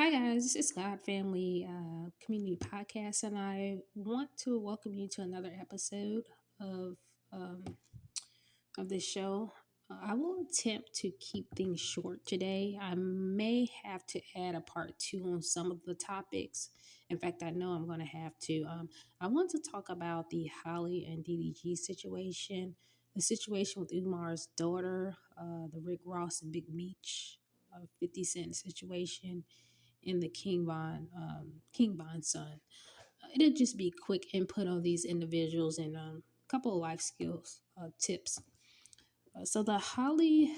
Hi guys, this is God Family Community Podcast, and I want to welcome you to another episode of um, of this show. I will attempt to keep things short today. I may have to add a part two on some of the topics. In fact, I know I'm going to have to. I want to talk about the Halle&DDG situation, the situation with Umar's daughter, the Rick Ross and Big Meech, 50 Cent situation in the King Von son. It'll just be quick input on these individuals and a couple of life skills tips. So the Holly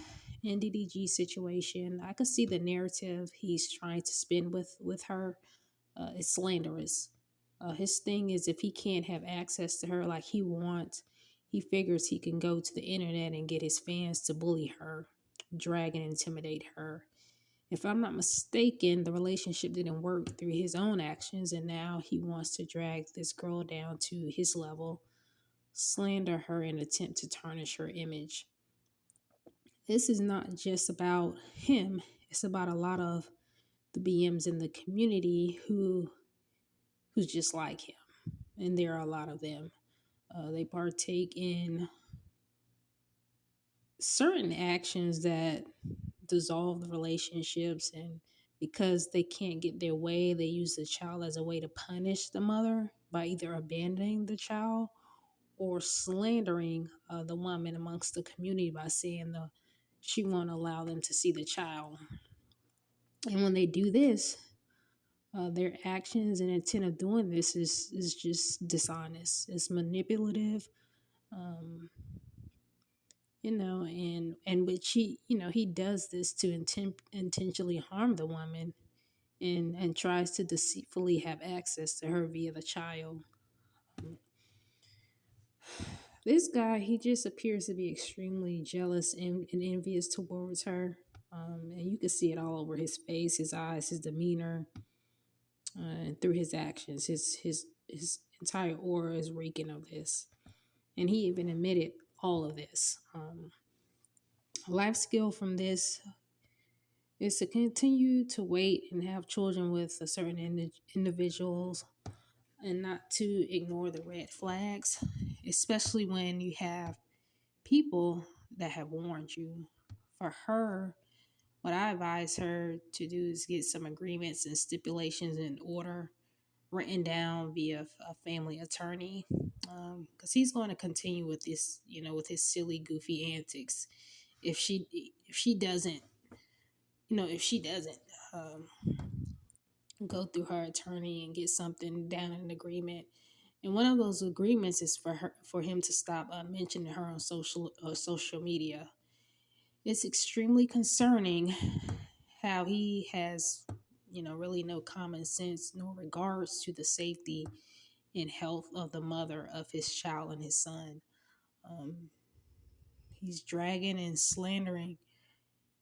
and DDG situation, I could see the narrative he's trying to spin with her. Is slanderous. His thing is if he can't have access to her like he wants, he figures he can go to the internet and get his fans to bully her, drag and intimidate her. If I'm not mistaken, the relationship didn't work through his own actions, and now he wants to drag this girl down to his level, slander her, and attempt to tarnish her image. This is not just about him, it's about a lot of the BMs in the community who's just like him. And there are a lot of them. They partake in certain actions that dissolve the relationships, and because they can't get their way, they use the child as a way to punish the mother by either abandoning the child or slandering the woman amongst the community by saying she won't allow them to see the child. And when they do this, their actions and intent of doing this is just dishonest. It's manipulative. Um, and which he does this to intentionally harm the woman, and tries to deceitfully have access to her via the child. This guy, he just appears to be extremely jealous and envious towards her. And you can see it all over his face, his eyes, his demeanor, and through his actions. His entire aura is reeking of this. And he even admitted all of this. A life skill from this is to continue to wait and have children with a certain individuals, and not to ignore the red flags, especially when you have people that have warned you. For her, what I advise her to do is get some agreements and stipulations in order, written down via a family attorney, because he's going to continue with this, with his silly, goofy antics. If she doesn't, if she doesn't go through her attorney and get something down in an agreement. And one of those agreements is for him to stop mentioning her on social media. It's extremely concerning how he has, really no common sense nor regards to the safety and health of the mother of his child and his son. Um, he's dragging and slandering,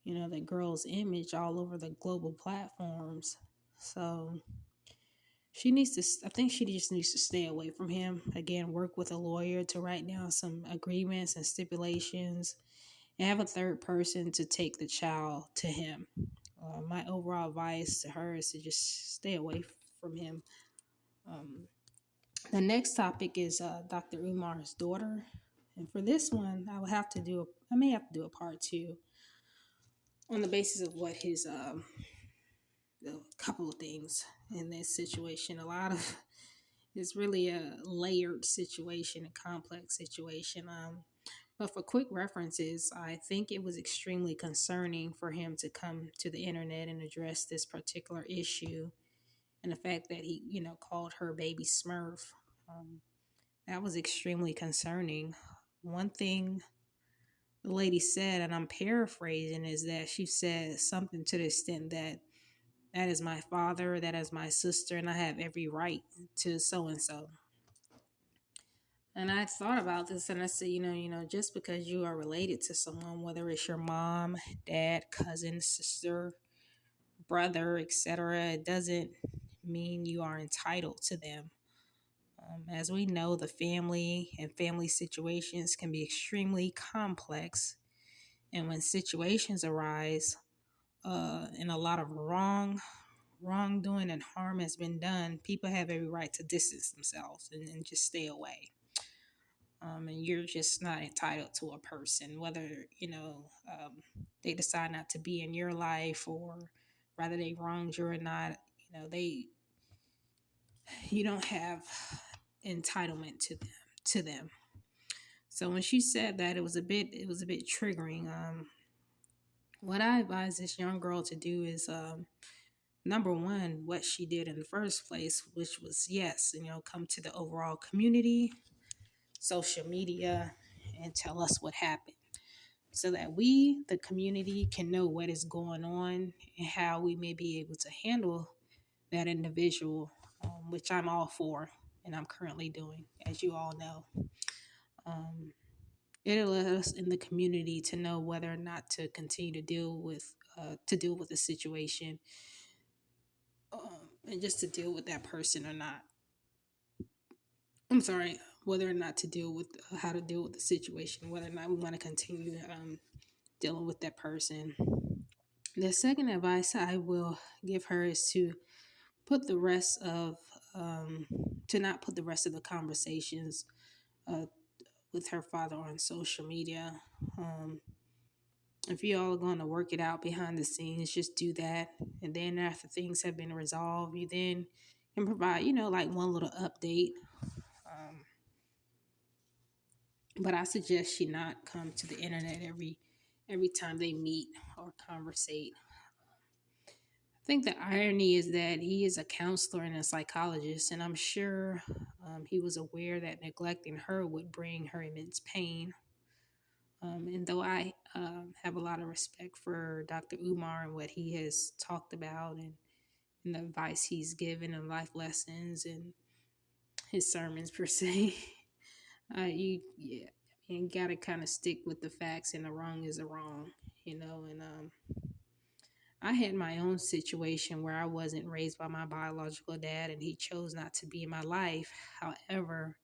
the girl's image all over the global platforms. So I think she just needs to stay away from him. Again, work with a lawyer to write down some agreements and stipulations, and have a third person to take the child to him. My overall advice to her is to just stay away from him. Um, the next topic is Dr. Umar's daughter. And for this one, I may have to do a part two on the basis of what a couple of things in this situation. It's really a layered situation, a complex situation. But for quick references, I think it was extremely concerning for him to come to the internet and address this particular issue, and the fact that he, called her baby Smurf. That was extremely concerning. One thing the lady said, and I'm paraphrasing, is that she said something to the extent that is my father, that is my sister, and I have every right to so and so. And I thought about this, and I said, just because you are related to someone, whether it's your mom, dad, cousin, sister, brother, etc., it doesn't mean you are entitled to them. As we know, the family and family situations can be extremely complex. And when situations arise, and a lot of wrong wrongdoing and harm has been done, people have every right to distance themselves and just stay away. And you're just not entitled to a person, whether they decide not to be in your life or rather they wronged you or not. They you don't have entitlement to them. So when she said that, it was a bit triggering. What I advise this young girl to do is number one, what she did in the first place, which was yes, come to the overall community, social media, and tell us what happened so that we, the community, can know what is going on and how we may be able to handle that individual, which I'm all for and I'm currently doing, as you all know. Um, it'll let us in the community to know whether or not to continue to deal with the situation, and just to deal with that person or not. I'm sorry, whether or not to deal with how to deal with the situation, whether or not we want to continue dealing with that person. The second advice I will give her is put the rest of um, to not put the rest of the conversations uh, with her father on social media. Um, if you all are going to work it out behind the scenes, just do that. And then after things have been resolved, you then can provide, like one little update. Um, but I suggest she not come to the internet every time they meet or conversate. I think the irony is that he is a counselor and a psychologist, and I'm sure he was aware that neglecting her would bring her immense pain. And though I have a lot of respect for Dr. Umar and what he has talked about and the advice he's given and life lessons and his sermons per se, yeah, I mean, gotta kind of stick with the facts and the wrong is the wrong, and I had my own situation where I wasn't raised by my biological dad and he chose not to be in my life. However,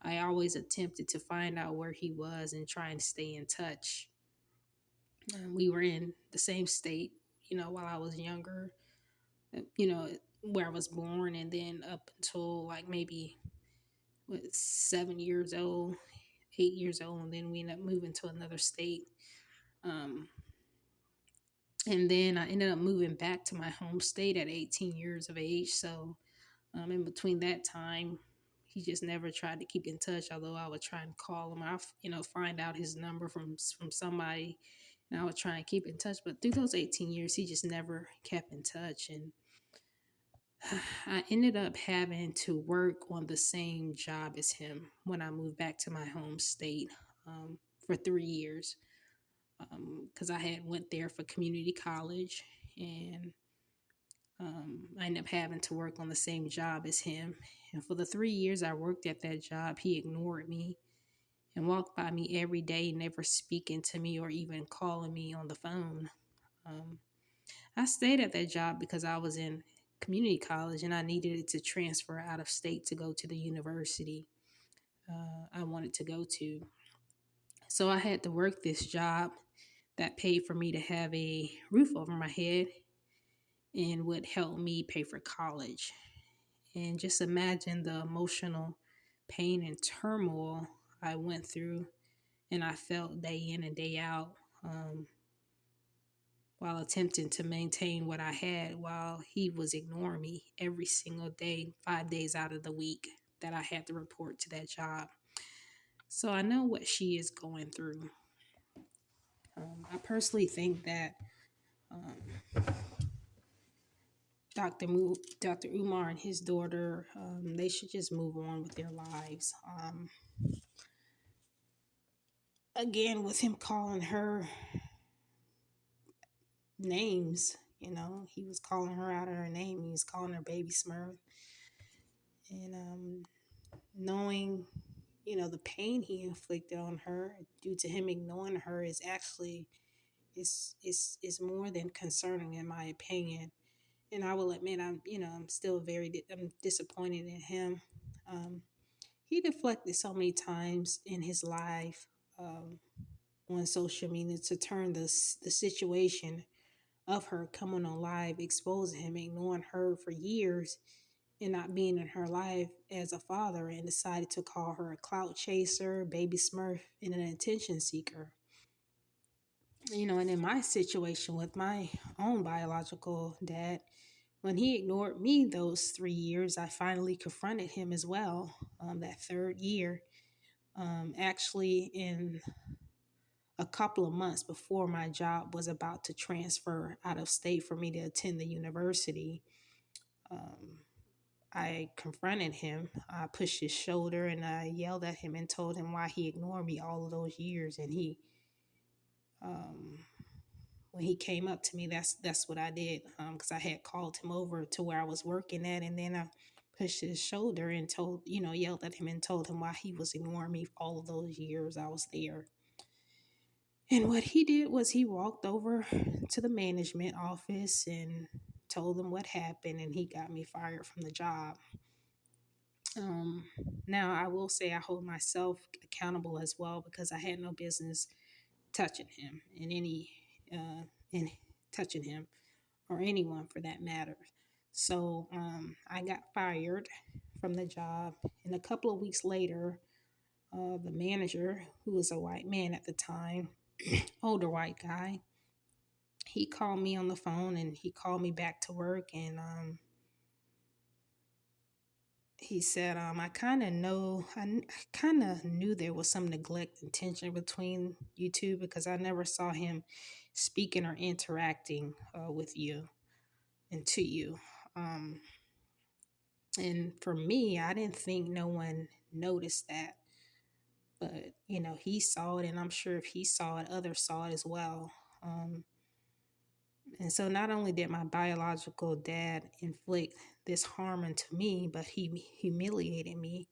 I always attempted to find out where he was and try and stay in touch. We were in the same state, while I was younger, you know, where I was born, and then up until like maybe 7 years old, 8 years old, and then we ended up moving to another state. Um, and then I ended up moving back to my home state at 18 years of age. So in between that time, he just never tried to keep in touch. Although I would try and call him, find out his number from somebody, and I would try and keep in touch. But through those 18 years, he just never kept in touch, and I ended up having to work on the same job as him when I moved back to my home state for 3 years because I had went there for community college, and I ended up having to work on the same job as him. And for the 3 years I worked at that job, he ignored me and walked by me every day, never speaking to me or even calling me on the phone. Um, I stayed at that job because I was in community college and I needed it to transfer out of state to go to the university I wanted to go to. So I had to work this job that paid for me to have a roof over my head and would help me pay for college. And just imagine the emotional pain and turmoil I went through and I felt day in and day out, while attempting to maintain what I had while he was ignoring me every single day, 5 days out of the week that I had to report to that job. So I know what she is going through. I personally think that um, Dr. Umar and his daughter, they should just move on with their lives. Again, with him calling her names, he was calling her out of her name. He was calling her baby Smurf. And knowing, the pain he inflicted on her due to him ignoring her is actually is more than concerning in my opinion. And I will admit I'm still I'm disappointed in him. Um, he deflected so many times in his life on social media to turn the situation of her coming on live, exposing him, ignoring her for years, and not being in her life as a father, and decided to call her a clout chaser, baby smurf, and an attention seeker. And in my situation with my own biological dad, when he ignored me those 3 years, I finally confronted him as well. That third year, actually, in a couple of months before my job was about to transfer out of state for me to attend the university, um, I confronted him. I pushed his shoulder and I yelled at him and told him why he ignored me all of those years. And um, when he came up to me, that's what I did, because I had called him over to where I was working at, and then I pushed his shoulder and yelled at him and told him why he was ignoring me all of those years I was there. And what he did was he walked over to the management office and told them what happened, and he got me fired from the job. Um, Now, I will say I hold myself accountable as well, because I had no business touching him in touching him or anyone for that matter. So I got fired from the job, and a couple of weeks later, the manager, who was a white man at the time, older white guy, he called me on the phone and he called me back to work, and he said, I kind of knew there was some neglect and tension between you two, because I never saw him speaking or interacting with you and to you. Um, and for me, I didn't think no one noticed that, but he saw it, and I'm sure if he saw it, others saw it as well. And so not only did my biological dad inflict this harm into me, but he humiliated me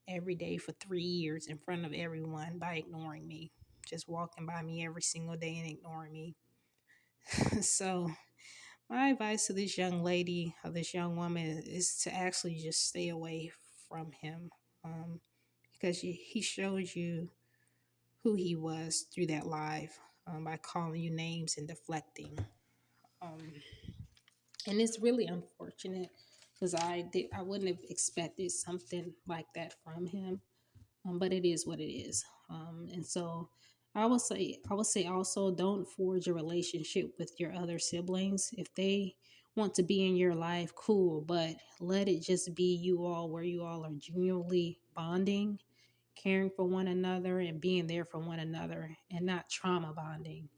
every day for 3 years in front of everyone by ignoring me, just walking by me every single day and ignoring me. So my advice to this young lady or this young woman is to actually just stay away from him, because he shows you who he was through that live, by calling you names and deflecting. Um, and it's really unfortunate, because I wouldn't have expected something like that from him, but it is what it is. And so I would say also, don't forge a relationship with your other siblings. If they want to be in your life, cool, but let it just be you all, where you all are genuinely bonding, caring for one another, and being there for one another, and not trauma bonding.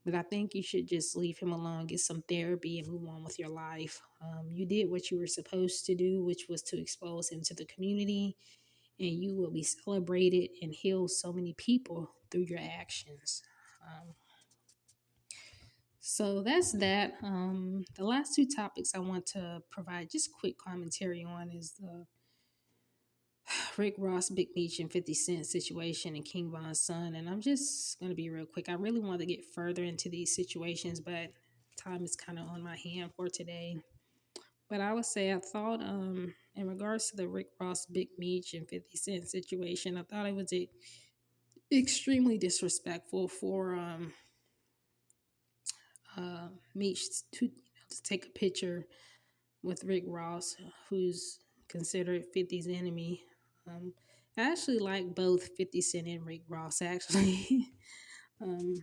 But I think you should just leave him alone, get some therapy, and move on with your life. You did what you were supposed to do, which was to expose him to the community, and you will be celebrated and heal so many people through your actions. Um, so that's that. The last two topics I want to provide just quick commentary on is the Rick Ross, Big Meech, and 50 Cent situation and King Von's son. And I'm just going to be real quick. I really want to get further into these situations, but time is kind of on my hand for today. But I would say I thought, in regards to the Rick Ross, Big Meech, and 50 Cent situation, I thought it was extremely disrespectful for Meech to take a picture with Rick Ross, who's considered 50's enemy. Um, I actually like both 50 Cent and Rick Ross, actually. um,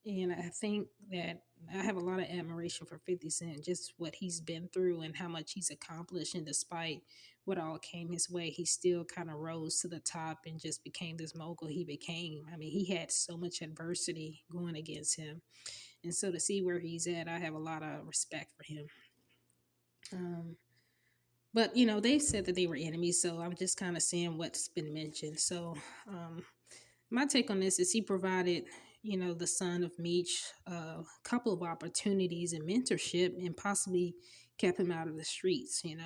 and I think that I have a lot of admiration for 50 Cent, just what he's been through and how much he's accomplished. And despite what all came his way, he still kind of rose to the top and just became this mogul he became. I mean, he had so much adversity going against him. And so to see where he's at, I have a lot of respect for him. Um, but they said that they were enemies, so I'm just kind of seeing what's been mentioned. So my take on this is he provided, the son of Meech, a couple of opportunities and mentorship, and possibly kept him out of the streets. And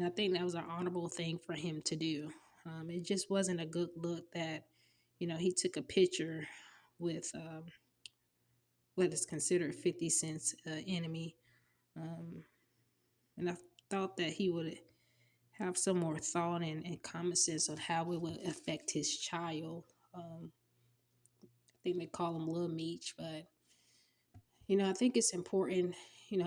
I think that was an honorable thing for him to do. It just wasn't a good look that, he took a picture with what is considered 50 Cent's enemy. Um, and I thought that he would have some more thought and common sense on how it would affect his child. I think they call him Lil Meech, but I think it's important,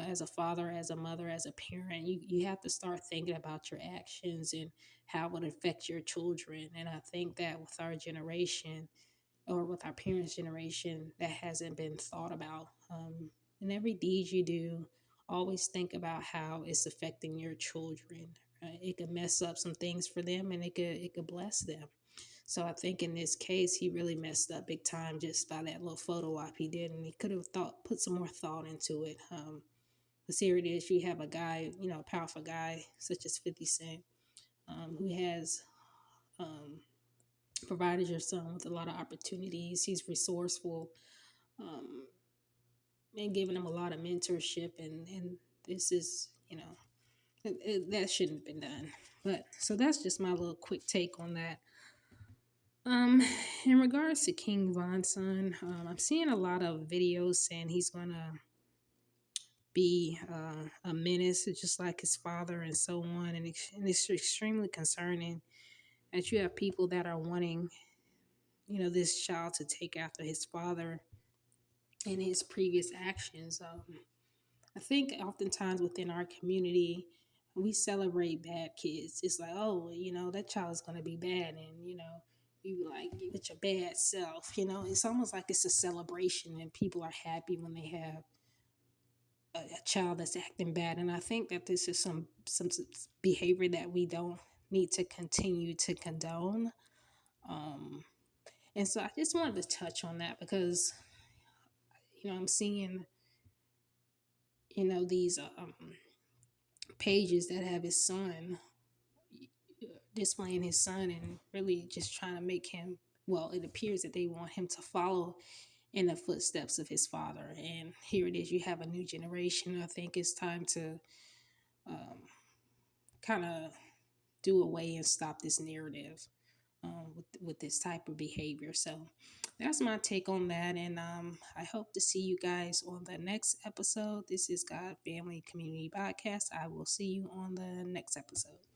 as a father, as a mother, as a parent, you have to start thinking about your actions and how it would affect your children. And I think that with our generation, or with our parents' generation, that hasn't been thought about. And every deed you do, always think about how it's affecting your children. Right? It could mess up some things for them, and it could bless them. So I think in this case, he really messed up big time just by that little photo op he did, and he could have put some more thought into it. But here it is, you have a guy, a powerful guy such as 50 Cent, who has um, provided your son with a lot of opportunities. He's resourceful, um, and giving him a lot of mentorship, and this is, that shouldn't have been done. But so that's just my little quick take on that. Um, in regards to King Von's son, I'm seeing a lot of videos saying he's gonna be a menace, just like his father, and so on. And it's extremely concerning that you have people that are wanting, this child to take after his father and his previous actions. I think oftentimes within our community, we celebrate bad kids. It's like, oh, that child is going to be bad. And, you like, with your bad self, it's almost like it's a celebration and people are happy when they have a child that's acting bad. And I think that this is some behavior that we don't need to continue to condone. Um, and so I just wanted to touch on that because, I'm seeing, these pages that have his son, displaying his son, and really just trying to make him, well, it appears that they want him to follow in the footsteps of his father. And here it is, you have a new generation. I think it's time to kind of do away and stop this narrative with this type of behavior. So that's my take on that. And I hope to see you guys on the next episode. This is God Family Community Podcast. I will see you on the next episode.